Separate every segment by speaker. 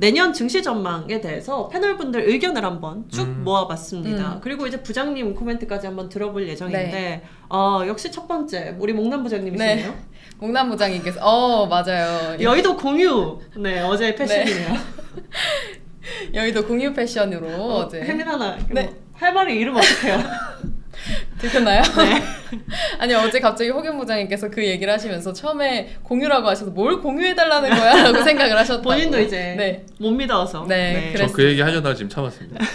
Speaker 1: 내년 증시 전망에 대해서 패널분들 의견을 한번 쭉 모아봤습니다. 그리고 이제 부장님 코멘트까지 한번 들어볼 예정인데
Speaker 2: 네.
Speaker 1: 역시 첫 번째 우리 목남 부장님이시네요.
Speaker 2: 네. 목남 부장님께서 맞아요.
Speaker 1: 여의도 공유 네 어제 패션이네요.
Speaker 2: 여의도 공유 패션으로 어제
Speaker 1: 혜민 하나
Speaker 2: 네.
Speaker 1: 뭐 할 말을 잃으면 어떡해요.
Speaker 2: 들켰나요?
Speaker 1: 네.
Speaker 2: 아니 어제 갑자기 호겸 부장님께서 그 얘기를 하시면서 처음에 공유라고 하셔서 뭘 공유해달라는 거야? 라고 생각을 하셨다고.
Speaker 1: 본인도 이제
Speaker 2: 네.
Speaker 1: 못 믿어서.
Speaker 2: 네,
Speaker 3: 저 그 얘기 하려다가 지금 참았습니다.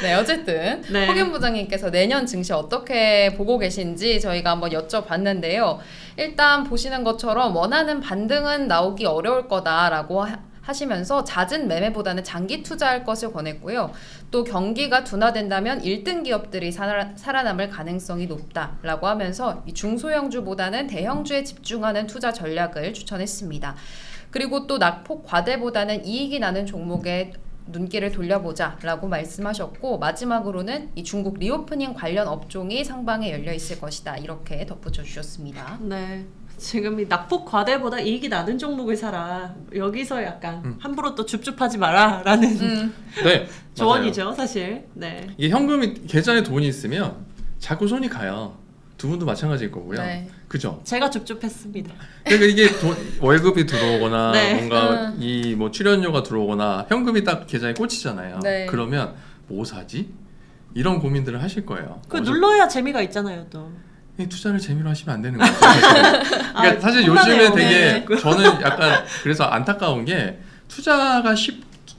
Speaker 2: 네, 어쨌든
Speaker 1: 네.
Speaker 2: 호겸 부장님께서 내년 증시 어떻게 보고 계신지 저희가 한번 여쭤봤는데요. 일단 보시는 것처럼 원하는 반등은 나오기 어려울 거다라고 하시면서 잦은 매매보다는 장기 투자할 것을 권했고요. 또 경기가 둔화된다면 1등 기업들이 살아남을 가능성이 높다라고 하면서 이 중소형주보다는 대형주에 집중하는 투자 전략을 추천했습니다. 그리고 또 낙폭 과대보다는 이익이 나는 종목에 눈길을 돌려보자 라고 말씀하셨고, 마지막으로는 이 중국 리오프닝 관련 업종이 상방에 열려 있을 것이다 이렇게 덧붙여 주셨습니다.
Speaker 1: 네. 지금 이 낙폭 과대보다 이익이 나는 종목을 사라. 여기서 약간 함부로 또 줍줍하지 마라 라는
Speaker 3: 네,
Speaker 1: 조언이죠
Speaker 3: 맞아요.
Speaker 1: 사실. 네.
Speaker 3: 이게 현금이 계좌에 돈이 있으면 자꾸 손이 가요. 두 분도 마찬가지일 거고요.
Speaker 2: 네.
Speaker 3: 그죠?
Speaker 1: 제가 줍줍했습니다.
Speaker 3: 그러니까 이게 월급이 들어오거나
Speaker 1: 네.
Speaker 3: 뭔가 이 뭐 출연료가 들어오거나 현금이 딱 계좌에 꽂히잖아요.
Speaker 2: 네.
Speaker 3: 그러면 뭐 사지? 이런 고민들을 하실 거예요.
Speaker 1: 그 눌러야 재미가 있잖아요 또.
Speaker 3: 투자를 재미로 하시면 안 되는 거죠. 그러니까 사실
Speaker 1: 혼나네요.
Speaker 3: 요즘에 되게
Speaker 1: 네.
Speaker 3: 저는 약간 그래서 안타까운 게 투자가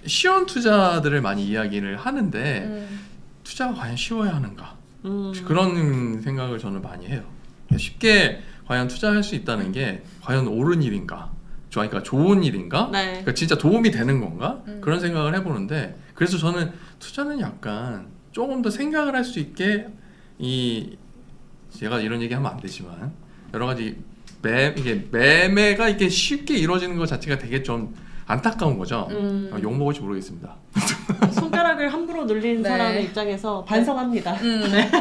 Speaker 3: 쉬운 투자들을 많이 이야기를 하는데 투자가 과연 쉬워야 하는가 그런 생각을 저는 많이 해요. 쉽게 과연 투자할 수 있다는 게 과연 옳은 일인가, 그러니까 좋은 일인가,
Speaker 1: 네.
Speaker 3: 그러니까 진짜 도움이 되는 건가 그런 생각을 해보는데, 그래서 저는 투자는 약간 조금 더 생각을 할 수 있게 제가 이런 얘기하면 안 되지만 여러 가지 이게 매매가 이게 쉽게 이루어지는 것 자체가 되게 좀 안타까운 거죠. 욕 먹을지 모르겠습니다.
Speaker 1: 손가락을 함부로 눌린
Speaker 2: 네.
Speaker 1: 사람의 입장에서 반성합니다. 네.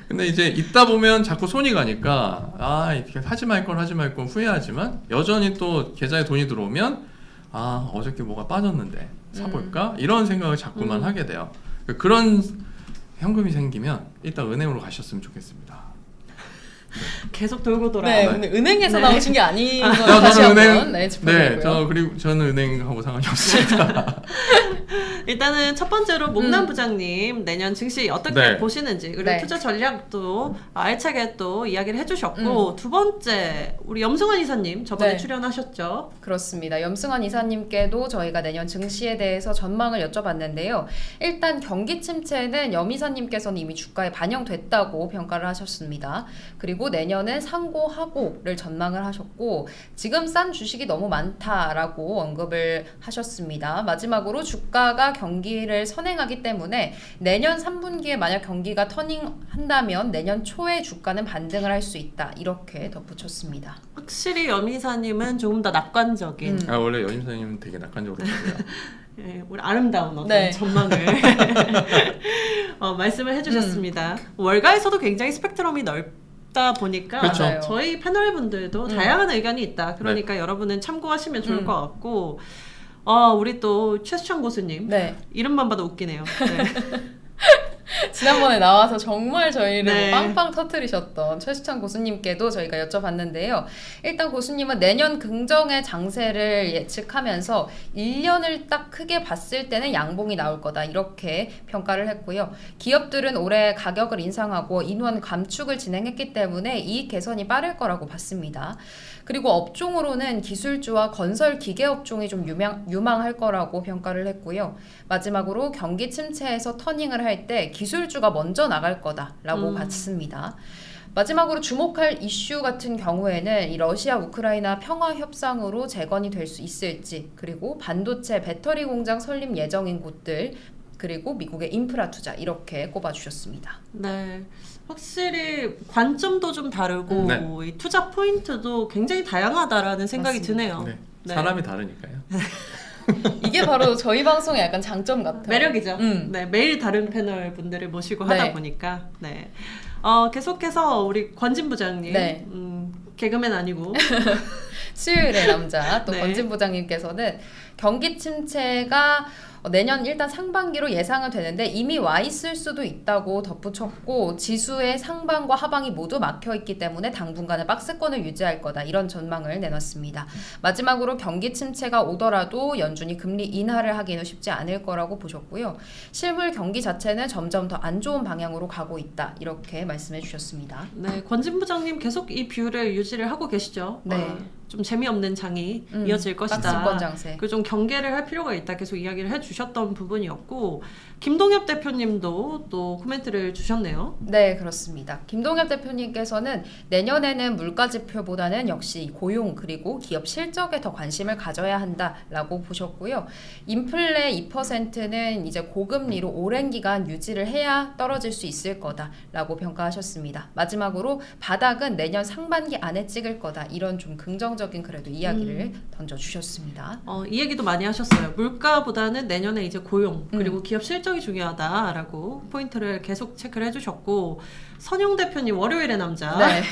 Speaker 3: 근데 이제 있다 보면 자꾸 손이 가니까 이렇게 하지 말 건 후회하지만 여전히 또 계좌에 돈이 들어오면 어저께 뭐가 빠졌는데 사볼까? 이런 생각을 자꾸만 하게 돼요. 그런 현금이 생기면 일단 은행으로 가셨으면 좋겠습니다.
Speaker 1: 계속 돌고 돌아.
Speaker 2: 네, 오늘 은행에서
Speaker 1: 네.
Speaker 2: 나오신 게 아닌 걸 다시 한번 짚어드리고요.
Speaker 3: 그리고 저는 은행하고 상관이 없습니다.
Speaker 1: 일단은 첫 번째로 목남 부장님 내년 증시 어떻게
Speaker 3: 네.
Speaker 1: 보시는지, 그리고
Speaker 2: 네.
Speaker 1: 투자 전략도 알차게 또 이야기를 해주셨고, 두 번째 우리 염승환 이사님 저번에
Speaker 2: 네.
Speaker 1: 출연하셨죠.
Speaker 2: 그렇습니다. 염승환 이사님께도 저희가 내년 증시에 대해서 전망을 여쭤봤는데요. 일단 경기 침체는 염 이사님께서는 이미 주가에 반영됐다고 평가를 하셨습니다. 그리고 내년은 상고하고를 전망을 하셨고, 지금 싼 주식이 너무 많다라고 언급을 하셨습니다. 마지막으로 주가가 경기를 선행하기 때문에 내년 3분기에 만약 경기가 터닝한다면 내년 초에 주가는 반등을 할 수 있다 이렇게 덧붙였습니다.
Speaker 1: 확실히 염 이사님은 조금 더 낙관적인
Speaker 3: 원래 여임사님은 되게 낙관적으로 보고요.
Speaker 1: 예, 우리 아름다운 어떤
Speaker 2: 네.
Speaker 1: 전망을 말씀을 해주셨습니다. 월가에서도 굉장히 스펙트럼이 넓다 보니까
Speaker 3: 그렇죠.
Speaker 2: 맞아요.
Speaker 1: 저희 패널분들도 다양한 의견이 있다. 그러니까 여러분은 참고하시면 좋을 것 같고, 우리 또 최수찬 고수님
Speaker 2: 네.
Speaker 1: 이름만 봐도 웃기네요. 네.
Speaker 2: 지난번에 나와서 정말 저희를
Speaker 1: 네.
Speaker 2: 빵빵 터뜨리셨던 최수찬 고수님께도 저희가 여쭤봤는데요. 일단 고수님은 내년 긍정의 장세를 예측하면서 1년을 딱 크게 봤을 때는 양봉이 나올 거다 이렇게 평가를 했고요. 기업들은 올해 가격을 인상하고 인원 감축을 진행했기 때문에 이익 개선이 빠를 거라고 봤습니다. 그리고 업종으로는 기술주와 건설 기계 업종이 좀 유망할 거라고 평가를 했고요. 마지막으로 경기 침체에서 터닝을 할 때 기술주가 먼저 나갈 거다라고 봤습니다. 마지막으로 주목할 이슈 같은 경우에는 이 러시아 우크라이나 평화 협상으로 재건이 될 수 있을지, 그리고 반도체 배터리 공장 설립 예정인 곳들, 그리고 미국의 인프라 투자 이렇게 꼽아주셨습니다.
Speaker 1: 네. 확실히 관점도 좀 다르고
Speaker 3: 네.
Speaker 1: 이 투자 포인트도 굉장히 다양하다라는 생각이
Speaker 2: 맞습니다.
Speaker 1: 드네요.
Speaker 3: 네.
Speaker 1: 네.
Speaker 3: 사람이 다르니까요.
Speaker 2: 이게 바로 저희 방송의 약간 장점 같아요.
Speaker 1: 매력이죠. 네, 매일 다른 패널 분들을 모시고 하다
Speaker 2: 네.
Speaker 1: 보니까. 네. 계속해서 우리 권진 부장님.
Speaker 2: 네.
Speaker 1: 개그맨 아니고.
Speaker 2: 수요일의 남자 또
Speaker 1: 네.
Speaker 2: 권진 부장님께서는 경기 침체가 내년 일단 상반기로 예상은 되는데 이미 와 있을 수도 있다고 덧붙였고 지수의 상반과 하방이 모두 막혀 있기 때문에 당분간은 박스권을 유지할 거다 이런 전망을 내놨습니다. 마지막으로 경기 침체가 오더라도 연준이 금리 인하를 하기는 쉽지 않을 거라고 보셨고요. 실물 경기 자체는 점점 더 안 좋은 방향으로 가고 있다 이렇게 말씀해 주셨습니다.
Speaker 1: 네, 권진 부장님 계속 이 뷰를 유지를 하고 계시죠.
Speaker 2: 네.
Speaker 1: 좀 재미없는 장이 이어질 것이다.
Speaker 2: 박스권 장세.
Speaker 1: 그 좀 경계를 할 필요가 있다. 계속 이야기를 해주셨던 부분이었고 김동엽 대표님도 또 코멘트를 주셨네요.
Speaker 2: 네, 그렇습니다. 김동엽 대표님께서는 내년에는 물가 지표보다는 역시 고용 그리고 기업 실적에 더 관심을 가져야 한다라고 보셨고요. 인플레 2%는 이제 고금리로 오랜 기간 유지를 해야 떨어질 수 있을 거다라고 평가하셨습니다. 마지막으로 바닥은 내년 상반기 안에 찍을 거다. 이런 좀 긍정적인 그래도 이야기를 던져주셨습니다.
Speaker 1: 이 얘기도 많이 하셨어요. 물가보다는 내년에 이제 고용 그리고 기업 실적이 중요하다라고 포인트를 계속 체크를 해주셨고 선영 대표님 월요일의 남자
Speaker 2: 네.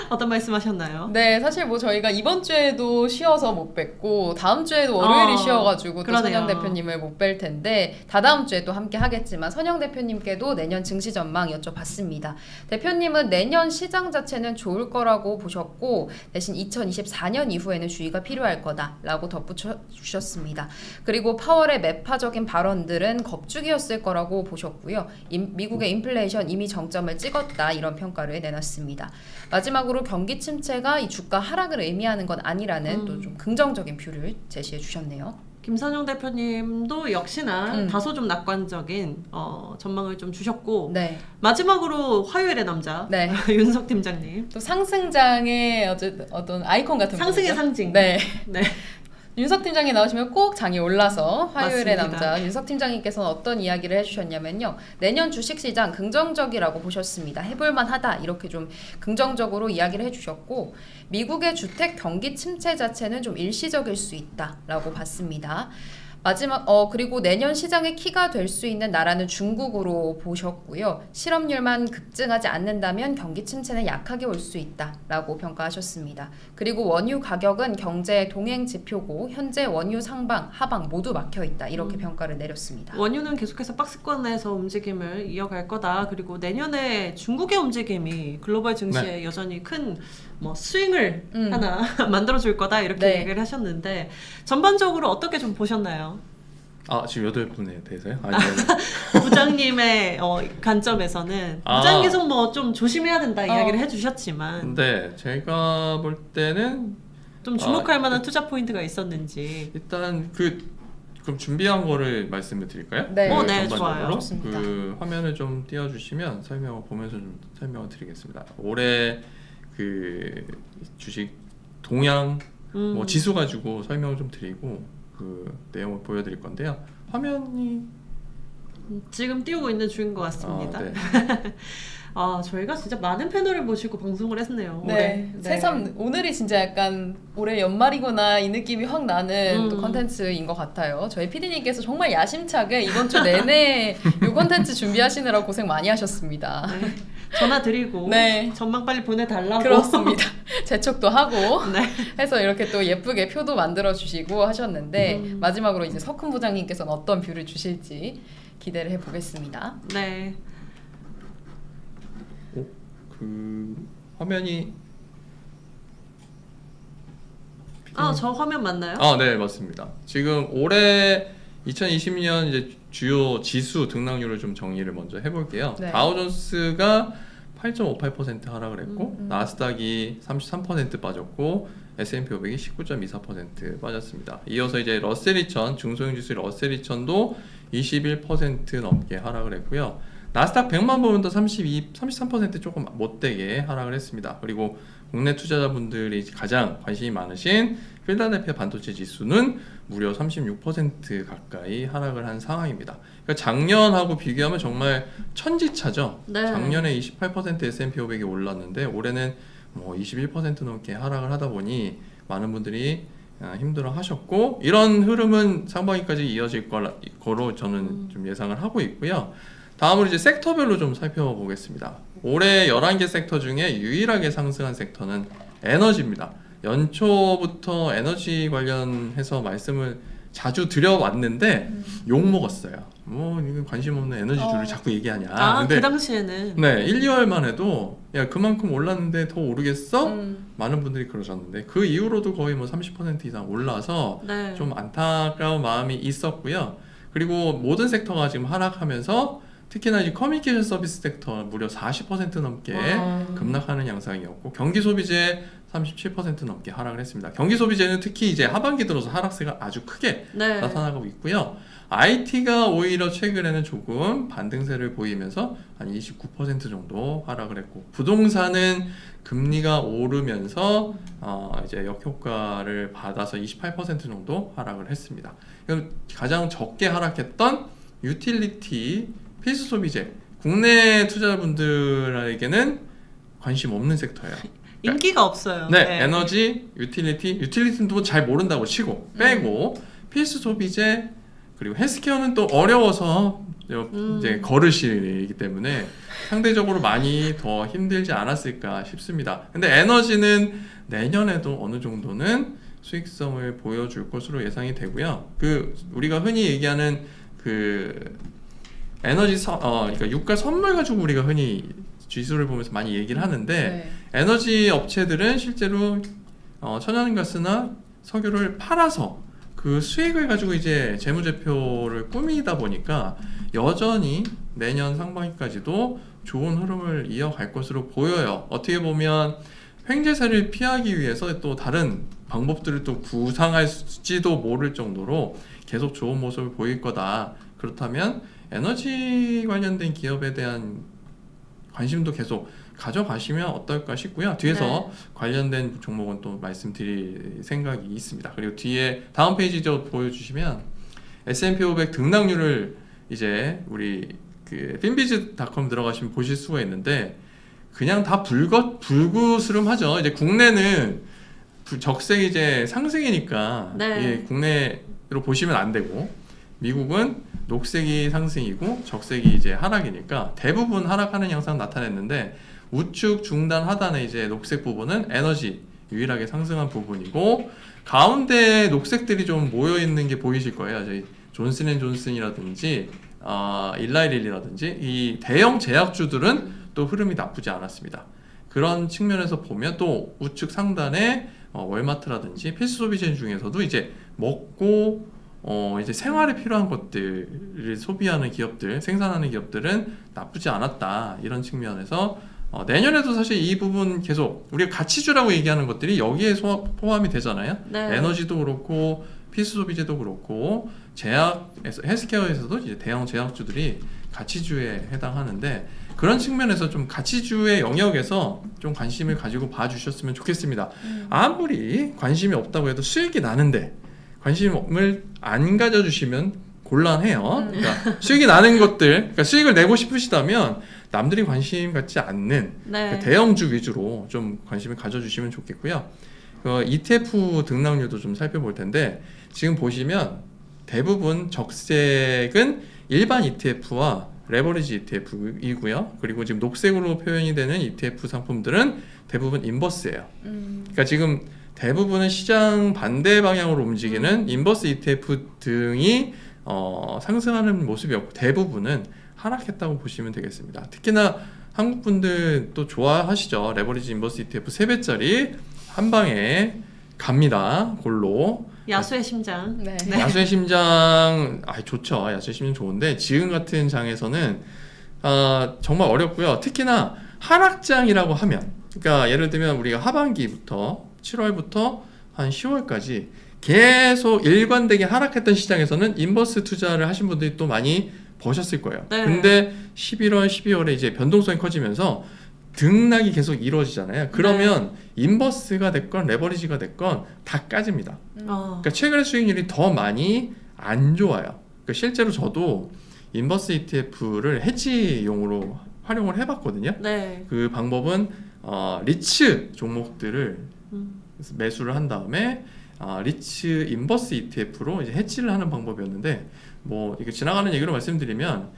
Speaker 1: 어떤 말씀하셨나요?
Speaker 2: 네, 사실 뭐 저희가 이번 주에도 쉬어서 못 뵙고 다음 주에도 월요일이 쉬어가지고 또
Speaker 1: 그러네요.
Speaker 2: 선영 대표님을 못 뵐 텐데 다다음 주에 또 함께 하겠지만 선영 대표님께도 내년 증시 전망 여쭤봤습니다. 대표님은 내년 시장 자체는 좋을 거라고 보셨고 대신 2024년 이후에는 주의가 필요할 거다라고 덧붙여 주셨습니다. 그리고 파월의 매파적인 발언들은 겁주기였을 거라고 보셨고요. 미국의 인플레이션 이미 정점을 찍었다 이런 평가를 내놨습니다. 마지막으로 경기 침체가 이 주가 하락을 의미하는 건 아니라는 또 좀 긍정적인 뷰를 제시해 주셨네요.
Speaker 1: 김선영 대표님도 역시나 다소 좀 낙관적인 전망을 좀 주셨고
Speaker 2: 네.
Speaker 1: 마지막으로 화요일의 남자
Speaker 2: 네.
Speaker 1: 윤석 팀장님
Speaker 2: 또 상승장의 어떤 아이콘 같은
Speaker 1: 상승의
Speaker 2: 분이죠.
Speaker 1: 상징.
Speaker 2: 네.
Speaker 1: 네.
Speaker 2: 윤석 팀장이 나오시면 꼭 장이 올라서 화요일의
Speaker 1: 맞습니다.
Speaker 2: 남자 윤석 팀장님께서는 어떤 이야기를 해주셨냐면요. 내년 주식시장 긍정적이라고 보셨습니다. 해볼만 하다 이렇게 좀 긍정적으로 이야기를 해주셨고 미국의 주택 경기 침체 자체는 좀 일시적일 수 있다라고 봤습니다. 마지막 그리고 내년 시장의 키가 될 수 있는 나라는 중국으로 보셨고요. 실업률만 급증하지 않는다면 경기 침체는 약하게 올 수 있다라고 평가하셨습니다. 그리고 원유 가격은 경제 동행 지표고 현재 원유 상방, 하방 모두 막혀 있다 이렇게 평가를 내렸습니다.
Speaker 1: 원유는 계속해서 박스권에서 움직임을 이어갈 거다. 그리고 내년에 중국의 움직임이 글로벌 증시에 여전히 큰 뭐 스윙을 하나 만들어줄 거다 이렇게
Speaker 2: 네.
Speaker 1: 얘기를 하셨는데 전반적으로 어떻게 좀 보셨나요?
Speaker 3: 지금 8분에 대해서요? 아니요.
Speaker 1: 부장님의 관점에서는 부장 계속 뭐 좀 조심해야 된다 이야기를 해주셨지만
Speaker 3: 근데 제가 볼 때는
Speaker 1: 좀 주목할 만한 투자 포인트가 있었는지
Speaker 3: 일단 그럼 준비한 거를 말씀을 드릴까요?
Speaker 2: 네.
Speaker 1: 네, 좋아요.
Speaker 2: 좋습니다.
Speaker 3: 그 화면을 좀 띄워주시면 설명을 보면서 좀 설명을 드리겠습니다. 올해 그 주식 동향 뭐 지수 가지고 설명을 좀 드리고 그 내용을 보여드릴 건데요. 화면이
Speaker 1: 지금 띄우고 있는 중인 것 같습니다.
Speaker 3: 네.
Speaker 1: 저희가 진짜 많은 패널을 모시고 방송을 했네요.
Speaker 2: 네, 새삼 오늘이 진짜 약간 올해 연말이구나 이 느낌이 확 나는 또 컨텐츠인 것 같아요. 저희 PD님께서 정말 야심차게 이번 주 내내 이 컨텐츠 준비하시느라 고생 많이 하셨습니다.
Speaker 1: 네. 전화 드리고
Speaker 2: 네.
Speaker 1: 전망 빨리 보내달라고.
Speaker 2: 그렇습니다. 재촉도 하고
Speaker 1: 네.
Speaker 2: 해서 이렇게 또 예쁘게 표도 만들어 주시고 하셨는데 마지막으로 이제 석훈 부장님께서는 어떤 뷰를 주실지 기대를 해보겠습니다.
Speaker 1: 네.
Speaker 3: 그 화면이
Speaker 1: 저 화면 맞나요?
Speaker 3: 네, 맞습니다. 지금 올해 2020년 이제 주요 지수 등락률을 좀 정리를 먼저 해볼게요.
Speaker 2: 네.
Speaker 3: 다우존스가 8.58% 하락을 했고 나스닥이 33% 빠졌고 S&P 500이 19.24% 빠졌습니다. 이어서 이제 러셀 2000 중소형 지수 러셀 2000도 21% 넘게 하락을 했고요. 나스닥 100만 보면도 33% 조금 못되게 하락을 했습니다. 그리고 국내 투자자분들이 가장 관심이 많으신 필라델피아 반도체 지수는 무려 36% 가까이 하락을 한 상황입니다. 그러니까 작년하고 비교하면 정말 천지차죠.
Speaker 1: 네.
Speaker 3: 작년에 28% S&P 500이 올랐는데 올해는 뭐 21% 넘게 하락을 하다 보니 많은 분들이 힘들어 하셨고 이런 흐름은 상반기까지 이어질 거로 저는 좀 예상을 하고 있고요. 다음으로 이제 섹터별로 좀 살펴보겠습니다. 올해 11개 섹터 중에 유일하게 상승한 섹터는 에너지입니다. 연초부터 에너지 관련해서 말씀을 자주 드려왔는데 욕 먹었어요. 뭐 이거 관심 없는 에너지주를 자꾸 얘기하냐.
Speaker 1: 근데 그 당시에는
Speaker 3: 네, 1, 2월만 해도 야 그만큼 올랐는데 더 오르겠어? 많은 분들이 그러셨는데 그 이후로도 거의 뭐 30% 이상 올라서
Speaker 1: 네.
Speaker 3: 좀 안타까운 마음이 있었고요. 그리고 모든 섹터가 지금 하락하면서 특히나 이제 커뮤니케이션 서비스 섹터 무려 40% 넘게 급락하는 양상이었고 경기 소비재 37% 넘게 하락을 했습니다. 경기 소비재는 특히 이제 하반기 들어서 하락세가 아주 크게
Speaker 1: 네.
Speaker 3: 나타나고 있고요. IT가 오히려 최근에는 조금 반등세를 보이면서 한 29% 정도 하락을 했고 부동산은 금리가 오르면서 이제 역효과를 받아서 28% 정도 하락을 했습니다. 그럼 가장 적게 하락했던 유틸리티, 필수 소비재, 국내 투자자분들에게는 관심 없는 섹터예요.
Speaker 1: 인기가 없어요.
Speaker 3: 네, 에너지, 유틸리티는 또 잘 모른다고 치고 빼고 필수 소비재 그리고 헬스케어는 또 어려워서 이제 거르시기 때문에 상대적으로 많이 더 힘들지 않았을까 싶습니다. 근데 에너지는 내년에도 어느 정도는 수익성을 보여줄 것으로 예상이 되고요. 그 우리가 흔히 얘기하는 그 에너지 그러니까 유가 선물 가지고 우리가 흔히 지수를 보면서 많이 얘기를 하는데 에너지 업체들은 실제로 천연가스나 석유를 팔아서 그 수익을 가지고 이제 재무제표를 꾸미다 보니까 여전히 내년 상반기까지도 좋은 흐름을 이어갈 것으로 보여요. 어떻게 보면 횡재세를 피하기 위해서 또 다른 방법들을 또 구상할지도 모를 정도로 계속 좋은 모습을 보일 거다. 그렇다면 에너지 관련된 기업에 대한 관심도 계속 가져가시면 어떨까 싶고요. 뒤에서 관련된 종목은 또 말씀드릴 생각이 있습니다. 그리고 뒤에 다음 페이지 보여주시면 S&P 500 등락률을 이제 우리 그 finbiz.com 들어가시면 보실 수가 있는데 그냥 다 불구스름하죠. 이제 국내는 적색이 이제 상승이니까 예, 국내로 보시면 안 되고 미국은 녹색이 상승이고 적색이 이제 하락이니까 대부분 하락하는 양상 나타냈는데 우측 중단 하단에 이제 녹색 부분은 에너지 유일하게 상승한 부분이고 가운데 녹색들이 좀 모여 있는 게 보이실 거예요. 저희 존슨앤존슨이라든지 일라이릴리라든지 이 대형 제약주들은 또 흐름이 나쁘지 않았습니다. 그런 측면에서 보면 또 우측 상단에 월마트라든지 필수 소비재 중에서도 이제 먹고 이제 생활에 필요한 것들을 소비하는 기업들, 생산하는 기업들은 나쁘지 않았다. 이런 측면에서 내년에도 사실 이 부분 계속 우리가 가치주라고 얘기하는 것들이 여기에 포함이 되잖아요. 에너지도 그렇고 필수 소비재도 그렇고 제약에서 헬스케어에서도 이제 대형 제약주들이 가치주에 해당하는데 그런 측면에서 좀 가치주의 영역에서 좀 관심을 가지고 봐주셨으면 좋겠습니다. 아무리 관심이 없다고 해도 수익이 나는데 관심을 안 가져주시면 곤란해요. 그러니까 수익이 나는 것들, 그러니까 수익을 내고 싶으시다면 남들이 관심 갖지 않는 그 대형주 위주로 좀 관심을 가져주시면 좋겠고요. ETF 등락률도 좀 살펴볼 텐데 지금 보시면 대부분 적색은 일반 ETF와 레버리지 ETF이고요. 그리고 지금 녹색으로 표현이 되는 ETF 상품들은 대부분 인버스예요. 그러니까 지금 대부분은 시장 반대 방향으로 움직이는 인버스 ETF 등이 상승하는 모습이었고 대부분은 하락했다고 보시면 되겠습니다. 특히나 한국 분들 또 좋아하시죠. 레버리지 인버스 ETF 3배짜리 한 방에 갑니다. 골로.
Speaker 1: 야수의 심장.
Speaker 3: 야수의 심장 좋죠. 야수의 심장 좋은데 지금 같은 장에서는 정말 어렵고요. 특히나 하락장이라고 하면 그러니까 예를 들면 우리가 하반기부터 7월부터 한 10월까지 계속 일관되게 하락했던 시장에서는 인버스 투자를 하신 분들이 또 많이 버셨을 거예요. 근데 11월, 12월에 이제 변동성이 커지면서 등락이 계속 이루어지잖아요. 그러면 인버스가 됐건 레버리지가 됐건 다 까집니다. 그러니까 최근에 수익률이 더 많이 안 좋아요. 그러니까 실제로 저도 인버스 ETF를 해지용으로 활용을 해봤거든요. 그 방법은 리츠 종목들을 매수를 한 다음에 리츠 인버스 ETF로 이제 해지를 하는 방법이었는데 뭐 이게 지나가는 얘기로 말씀드리면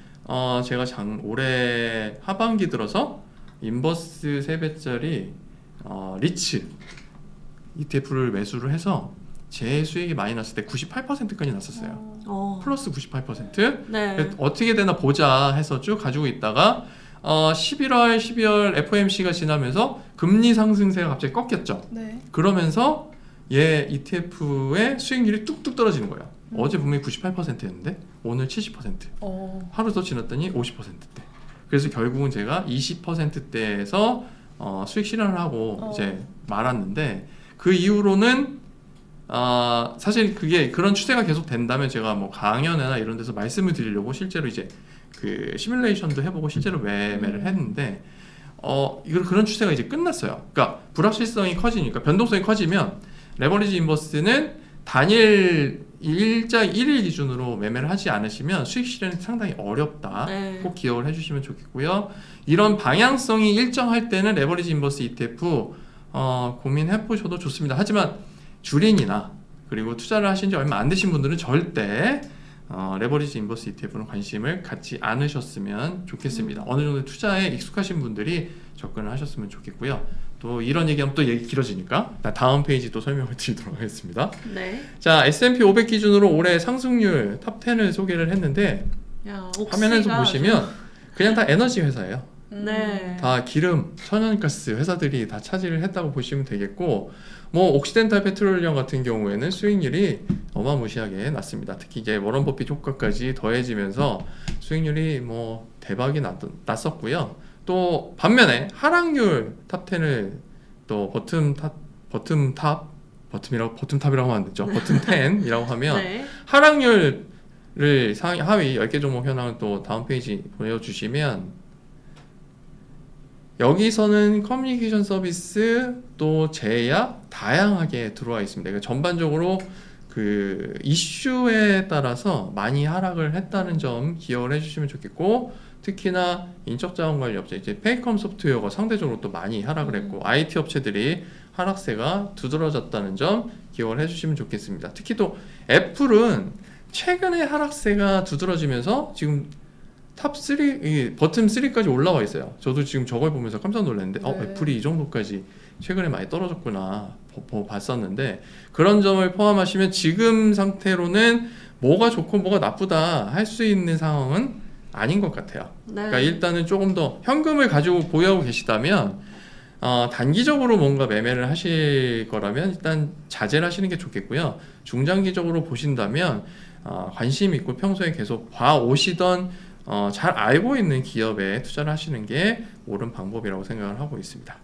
Speaker 3: 제가 올해 하반기 들어서 인버스 3배짜리 리츠 ETF를 매수를 해서 제 수익이 많이 났을 때 98%까지 났었어요. 플러스 98%.
Speaker 1: 네.
Speaker 3: 어떻게 되나 보자 해서 쭉 가지고 있다가 11월, 12월 FOMC가 지나면서 금리 상승세가 갑자기 꺾였죠.
Speaker 2: 네.
Speaker 3: 그러면서 얘 ETF의 수익률이 뚝뚝 떨어지는 거예요. 어제 분명히 98%였는데 오늘 70%. 하루 더 지났더니 50%대. 그래서 결국은 제가 20%대에서 수익 실현을 하고 이제 말았는데, 그 이후로는 사실 그런 추세가 계속 된다면 제가 뭐 강연회나 이런 데서 말씀을 드리려고 실제로 이제 그 시뮬레이션도 해보고 실제로 매매를 했는데 그런 추세가 이제 끝났어요. 그러니까 불확실성이 커지니까, 변동성이 커지면 레버리지 인버스는 단일 일자 1일 기준으로 매매를 하지 않으시면 수익 실현이 상당히 어렵다.
Speaker 1: 네.
Speaker 3: 꼭 기억을 해주시면 좋겠고요. 이런 방향성이 일정할 때는 레버리지 인버스 ETF 고민해 보셔도 좋습니다. 하지만 주린이나 그리고 투자를 하신 지 얼마 안 되신 분들은 절대 레버리지 인버스 ETF는 관심을 갖지 않으셨으면 좋겠습니다. 어느 정도 투자에 익숙하신 분들이 접근을 하셨으면 좋겠고요. 또 이런 얘기하면 또 얘기 길어지니까 다음 페이지 또 설명을 드리도록 하겠습니다.
Speaker 1: 네.
Speaker 3: 자, S&P 500 기준으로 올해 상승률 탑 10을 소개를 했는데,
Speaker 1: 야,
Speaker 3: 화면에서 보시면 그냥 다 에너지 회사예요.
Speaker 1: 네.
Speaker 3: 다 기름, 천연가스 회사들이 다 차지를 했다고 보시면 되겠고, 뭐 옥시덴탈 페트롤리엄 같은 경우에는 수익률이 어마무시하게 났습니다. 특히 이제 워런 버핏 효과까지 더해지면서 수익률이 뭐 대박이 났었고요. 또 반면에 하락률 탑 10을 또 버텀탑이라고 하면 안 되죠. 버텀 10이라고 하면
Speaker 1: 네.
Speaker 3: 하락률을 하위 10개 종목 현황을 또 다음 페이지 보여주시면, 여기서는 커뮤니케이션 서비스 또 제약 다양하게 들어와 있습니다. 그러니까 전반적으로 그 이슈에 따라서 많이 하락을 했다는 점 기억을 해주시면 좋겠고, 특히나 인적자원관리업체 이제 페이컴 소프트웨어가 상대적으로 또 많이 하락을 했고, IT 업체들이 하락세가 두드러졌다는 점 기억을 해주시면 좋겠습니다. 특히 또 애플은 최근에 하락세가 두드러지면서 지금 탑 3, 버튼 3까지 올라와 있어요. 저도 지금 저걸 보면서 깜짝 놀랐는데 애플이 이 정도까지 최근에 많이 떨어졌구나 봤었는데, 그런 점을 포함하시면 지금 상태로는 뭐가 좋고 뭐가 나쁘다 할 수 있는 상황은 아닌 것 같아요.
Speaker 1: 네.
Speaker 3: 그러니까 일단은 조금 더 현금을 가지고 보유하고 계시다면 단기적으로 뭔가 매매를 하실 거라면 일단 자제를 하시는 게 좋겠고요. 중장기적으로 보신다면 관심 있고 평소에 계속 봐오시던 잘 알고 있는 기업에 투자를 하시는 게 옳은 방법이라고 생각을 하고 있습니다.